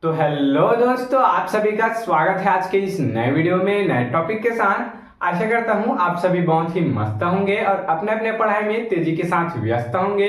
तो हेलो दोस्तों, आप सभी का स्वागत है आज के इस नए वीडियो में नए टॉपिक के साथ। आशा करता हूं आप सभी बहुत ही मस्त होंगे और अपने अपने पढ़ाई में तेजी के साथ व्यस्त होंगे।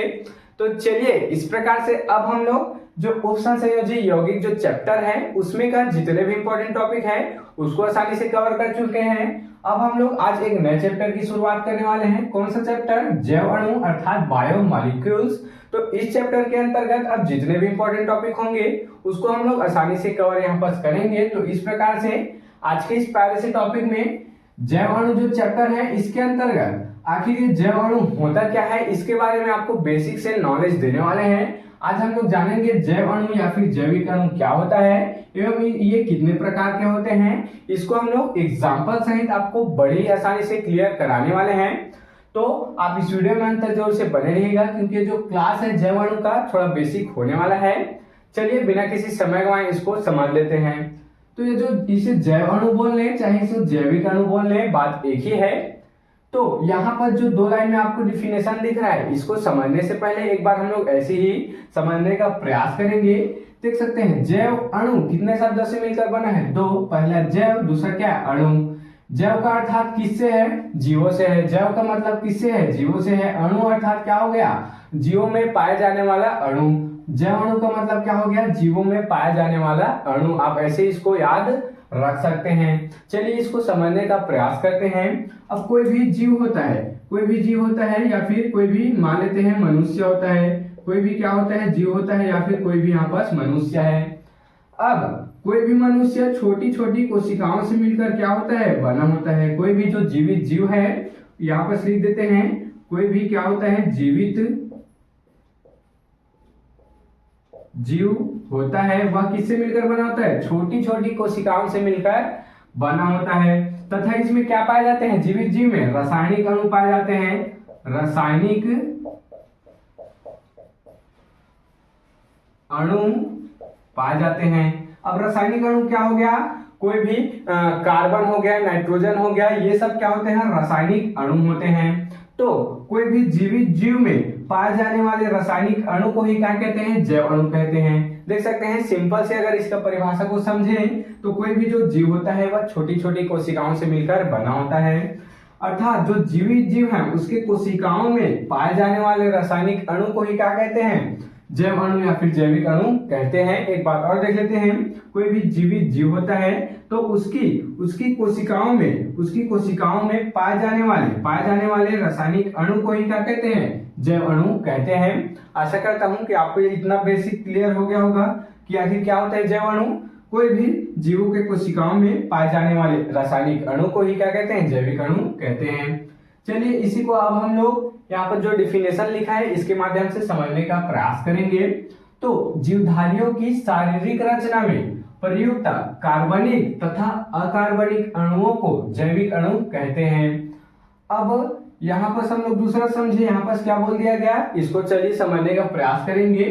तो चलिए, इस प्रकार से अब हम लोग जो ऑप्शन संयोजी यौगिक जो चैप्टर है उसमें का जितने भी इंपॉर्टेंट टॉपिक है उसको आसानी से कवर कर चुके हैं। अब हम लोग आज एक नए चैप्टर की शुरुआत करने वाले हैं। कौन सा चैप्टर? जैव अणु अर्थात बायोमॉलिक्यूल्स। तो इस चैप्टर के अंतर्गत अब जितने भी इंपॉर्टेंट टॉपिक होंगे उसको हम लोग आसानी से कवर यहाँ पर करेंगे। तो इस प्रकार से आज के इस प्यारे से टॉपिक में जैव अणु जो चैप्टर है इसके अंतर्गत आखिर ये जैव अणु होता क्या है इसके बारे में आपको बेसिक से नॉलेज देने वाले हैं। आज हम लोग जानेंगे जैव अणु या फिर जैविक अणु क्या होता है एवं ये कितने प्रकार के होते हैं। इसको हम लोग एग्जाम्पल सहित आपको बड़ी आसानी से क्लियर कराने वाले हैं। तो आप इस वीडियो में अंत तक जरूर से बने रहिएगा क्योंकि जो क्लास है जैव अणु का थोड़ा बेसिक होने वाला है। चलिए बिना किसी समय गवाए इसको समझ लेते हैं। तो ये जो इसे जैव अणु बोल रहे चाहे इसे जैविक अणु बोल रहे बात एक ही है। तो यहाँ पर जो दो लाइन में आपको डिफिनेशन दिख रहा है इसको समझने से पहले एक बार हम लोग ऐसे ही समझने का प्रयास करेंगे। देख सकते हैं जैव अणु कितने शब्दों से मिलकर बना है? दो। पहला जैव, दूसरा क्या? अणु। जैव का अर्थात किससे है? जीवों से है। जैव का मतलब किससे है? जीवों से है। अणु अर्थात क्या हो गया? जीवों में पाए जाने वाला अणु। जैव अणु का मतलब क्या हो गया? जीवों में पाया जाने वाला अणु। आप ऐसे इसको याद रख सकते हैं। चलिए इसको समझने का प्रयास करते हैं। अब कोई भी जीव होता है, कोई भी जीव होता है या फिर कोई भी मान लेते हैं मनुष्य होता है, कोई भी क्या होता है? जीव होता है या फिर कोई भी यहाँ पर मनुष्य है। अब कोई भी मनुष्य छोटी छोटी कोशिकाओं से मिलकर क्या होता है? बना होता है। कोई भी जो जीवित जीव है यहाँ पर लिख देते हैं, कोई भी क्या होता है? जीवित जीव होता है वह किससे मिलकर बना होता है? छोटी छोटी कोशिकाओं से मिलकर बना होता है। तथा इसमें क्या पाए जाते हैं? जीवित जीव में रासायनिक अणु पाए जाते हैं। रासायनिक अणु पाए जाते हैं। अब रासायनिक अणु क्या हो गया? कोई भी कार्बन हो गया, नाइट्रोजन हो गया, ये सब क्या होते हैं? रासायनिक अणु होते हैं। तो कोई भी जीवित जीव में पाए जाने वाले रासायनिक अणु को ही क्या कहते हैं? जैव अणु कहते हैं। देख सकते हैं सिंपल से अगर इसका परिभाषा को समझें तो कोई भी जो जीव होता है वह छोटी छोटी कोशिकाओं से मिलकर बना होता है। अर्थात जो जीवित जीव है उसके कोशिकाओं में पाए जाने वाले रासायनिक अणु को ही क्या कहते हैं? जैव अणु या फिर जैविक अणु कहते हैं। एक बात और देख लेते हैं, कोई भी जीवित जीव होता है तो उसकी कोशिकाओं में पाए जाने वाले रासायनिक अणु को ही क्या कहते हैं? जैव अणु कहते हैं। आशा करता हूं कि आपको ये इतना बेसिक क्लियर हो गया होगा कि आखिर क्या होता है जैव अणु। कोई भी जीवों के कोशिकाओं में पाए जाने वाले रासायनिक अणु को ही क्या कहते हैं? जैविक अणु कहते हैं। चलिए इसी को अब हम लोग यहाँ पर जो डिफिनेशन लिखा है इसके माध्यम से समझने का प्रयास करेंगे। तो जीवधारियों की शारीरिक रचना में प्रयुक्त कार्बनिक तथा अकार्बनिक अणुओं को जैविक अणु कहते हैं। अब यहाँ पर हम लोग दूसरा समझे, यहाँ पर क्या बोल दिया गया इसको चलिए समझने का प्रयास करेंगे।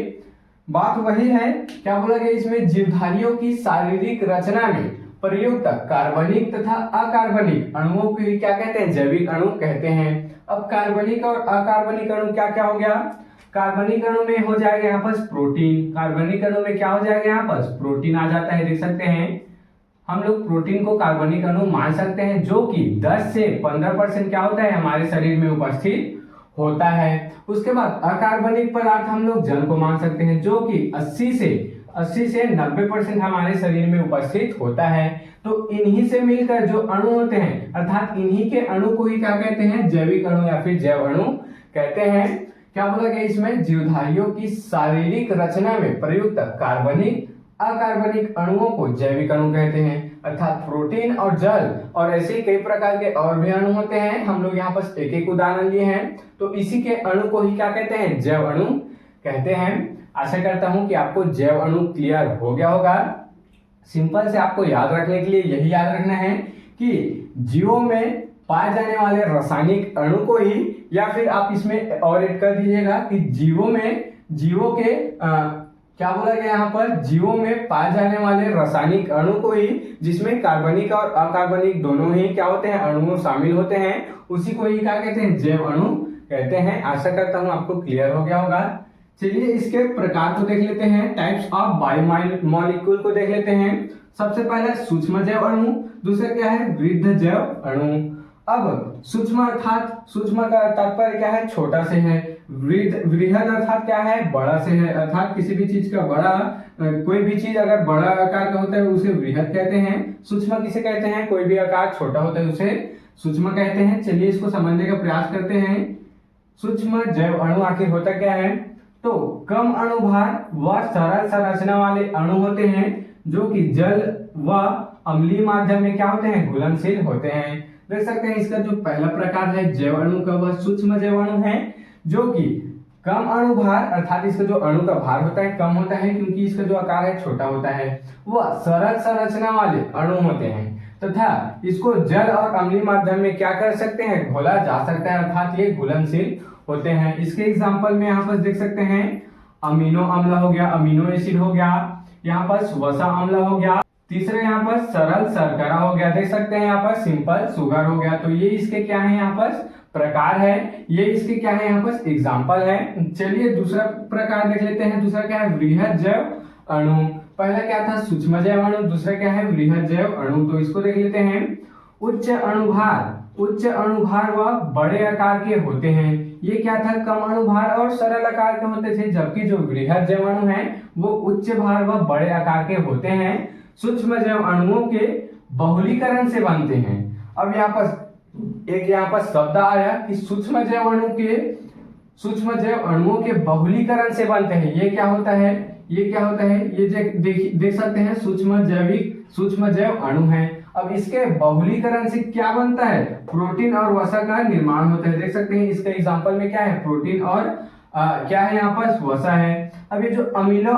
बात वही है, क्या बोला गया इसमें? जीवधारियों की शारीरिक रचना में प्रयुक्त कार्बनिक तथा अकार्बनिक अणुओं को क्या कहते हैं? जैविक अणु कहते हैं। अब कार्बनिक और अकार्बनिक अणु क्या क्या हो गया? कार्बनिक अणु में हो जाएगा यहाँ पर प्रोटीन। कार्बनिक अणु में क्या हो जाएगा? यहाँ पर प्रोटीन आ जाता है। देख सकते हैं हम लोग प्रोटीन को कार्बनिक अणु मान सकते हैं जो कि 10 से 15% क्या होता है? हमारे शरीर में उपस्थित होता है। उसके बाद अकार्बनिक पदार्थ हम लोग जल को मान सकते हैं जो कि 80 से 90% हमारे शरीर में उपस्थित होता है। तो इन्हीं से मिलकर जो अणु होते हैं अर्थात इन्हीं के अणु को ही क्या कहते हैं? जैविक अणु या फिर जैव अणु कहते हैं। क्या बोला गया इसमें? जीवधारियों की शारीरिक रचना में प्रयुक्त कार्बनिक अकार्बनिक अणुओं को जैविक अणु कहते हैं। अर्थात प्रोटीन और जल और ऐसे कई प्रकार के और भी अणु होते हैं। हम लोग यहाँ पर एक एक उदाहरण लिए हैं। तो इसी के अणु को ही क्या कहते हैं? जैव अणु कहते हैं। आशा करता हूं कि आपको जैव अणु क्लियर हो गया होगा। सिंपल से आपको याद रखने के लिए यही याद रखना है कि जीवों में पाए जाने वाले रासायनिक अणु को ही, या फिर आप इसमें और ऐड कर दीजिएगा कि जीवों के क्या बोला गया यहाँ पर? जीवों में पाए जाने वाले रासायनिक अणु को ही, जिसमें कार्बनिक और अकार्बनिक दोनों ही क्या होते हैं? अणु शामिल होते हैं, उसी को ही क्या कहते हैं? जैव अणु कहते हैं। आशा करता हूं आपको क्लियर हो गया होगा। चलिए इसके प्रकार को देख लेते हैं, टाइप्स ऑफ बायोमॉलिक्यूल को देख लेते हैं। सबसे पहले सूक्ष्म जैव अणु, दूसरा क्या है वृहद जैव अणु। अब सूक्ष्म अर्थात सूक्ष्म का तात्पर्य क्या है, छोटा से है। वृहद अर्थात क्या है, बड़ा से है, अर्थात किसी भी चीज का बड़ा, कोई भी चीज अगर बड़ा आकार का होता है उसे वृहद कहते हैं। सूक्ष्म किसे कहते हैं, कोई भी आकार छोटा होता है उसे सूक्ष्म कहते हैं। चलिए इसको समझने का प्रयास करते हैं। सूक्ष्म जैव अणु आखिर होता क्या है, तो कम अणुभार व सरल संरचना वाले अणु होते हैं जो कि जल व अम्लीय माध्यम में क्या होते हैं, घुलनशील होते हैं। देख सकते हैं इसका जो पहला प्रकार है जैव अणु का, वह सूक्ष्म जैव अणु है जो कि कम अणुभार अर्थात इसका जो अणु का भार होता है कम होता है क्योंकि इसका जो आकार है छोटा होता है, वह सरल संरचना वाले अणु होते हैं तथा इसको जल और अम्लीय माध्यम में क्या कर सकते हैं, घोला जा सकता है, अर्थात ये घुलनशील होते हैं। इसके एग्जाम्पल में यहाँ पर देख सकते हैं अमीनो अम्ल हो गया, अमीनो एसिड हो गया, यहाँ पर वसा अम्ल हो गया, तीसरे यहाँ पर सरल शर्करा हो गया, देख सकते हैं यहाँ पर सिंपल शुगर हो गया। तो ये इसके क्या है, यहाँ पर प्रकार है, ये इसके क्या है, यहाँ पर एग्जाम्पल है। चलिए दूसरा प्रकार देख लेते हैं। दूसरा क्या है वृहद जैव अणु। पहला क्या था सूक्ष्म जैव अणु, दूसरा क्या है वृहद जैव अणु। तो इसको देख लेते हैं। उच्च अणुभार व बड़े आकार के होते हैं। ये क्या था, कम अणुभार और सरल आकार के होते थे, जबकि जो वृहद जैव अणु है वो उच्च भार व बड़े आकार के होते हैं। सूक्ष्म जैव अणुओं के बहुलीकरण से बनते हैं। अब यहाँ पर शब्द आया कि सूक्ष्म जैव अणुओं के बहुलीकरण से बनते हैं। ये क्या होता है, ये देख सकते हैं सूक्ष्म जैव अणु है। अब इसके बहुलीकरण से क्या बनता है, प्रोटीन और वसा का निर्माण होता है। देख सकते हैं इसके एग्जांपल में क्या है, प्रोटीन और क्या है, यहाँ पर वसा है। अब ये जो अमीनो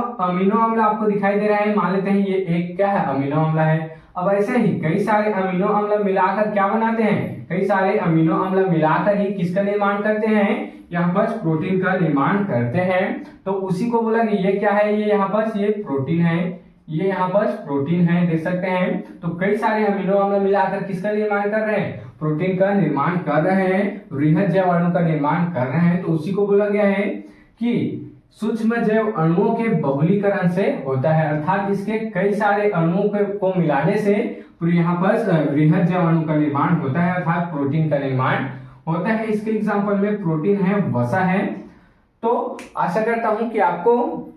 अम्ल आपको दिखाई दे रहा है, मान लेते हैं ये एक क्या है, अमीनो अम्ल है। अब ऐसे ही कई सारे अमीनो अम्ल मिलाकर क्या बनाते हैं, कई सारे अमीनो अम्ल मिलाकर ही किसका निर्माण करते हैं, यहाँ पर प्रोटीन का निर्माण करते हैं। तो उसी को बोला कि ये क्या है, ये यहाँ पर ये प्रोटीन है, ये यहाँ पर प्रोटीन है, देख सकते हैं। तो कई सारे अमीनो अम्ल मिलाकर किसका निर्माण कर रहे हैं, प्रोटीन का निर्माण कर रहे हैं, वृहद जैव अणु का निर्माण कर रहे हैं। तो उसी को बोला गया है कि सूक्ष्म जैव अणुओं के बहुलीकरण से होता है, अर्थात इसके कई सारे अणुओं को मिलाने से यहाँ पर वृहद जैव अणु का निर्माण होता है, अर्थात प्रोटीन का निर्माण होता है। इसके एग्जाम्पल में प्रोटीन है, वसा है। तो आशा करता हूं कि आपको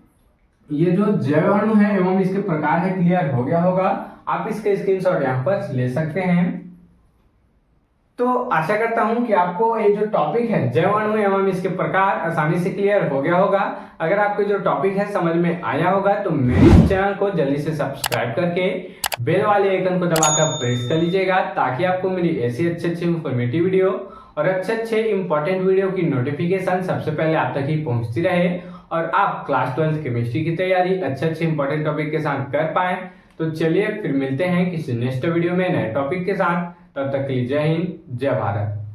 ये जो जैव अणु है एवं इसके प्रकार है क्लियर हो गया होगा। आप इसके स्क्रीनशॉट यहाँ पर ले सकते हैं। तो आशा करता हूं कि आपको ये जो टॉपिक है जैव अणु एवं इसके प्रकार आसानी से क्लियर हो गया होगा। अगर आपको जो टॉपिक है समझ में आया होगा तो मेरे चैनल को जल्दी से सब्सक्राइब करके बेल वाले आइकन को दबाकर प्रेस कर लीजिएगा, ताकि आपको मेरी ऐसी अच्छे इंफॉर्मेटिव वीडियो और अच्छे इंपॉर्टेंट वीडियो की नोटिफिकेशन सबसे पहले आप तक ही पहुंचती रहे और आप क्लास 12 केमिस्ट्री की तैयारी अच्छे इंपॉर्टेंट टॉपिक के साथ कर पाए। तो चलिए फिर मिलते हैं किसी नेक्स्ट वीडियो में नए टॉपिक के साथ। तब तक के लिए जय हिंद, जय भारत।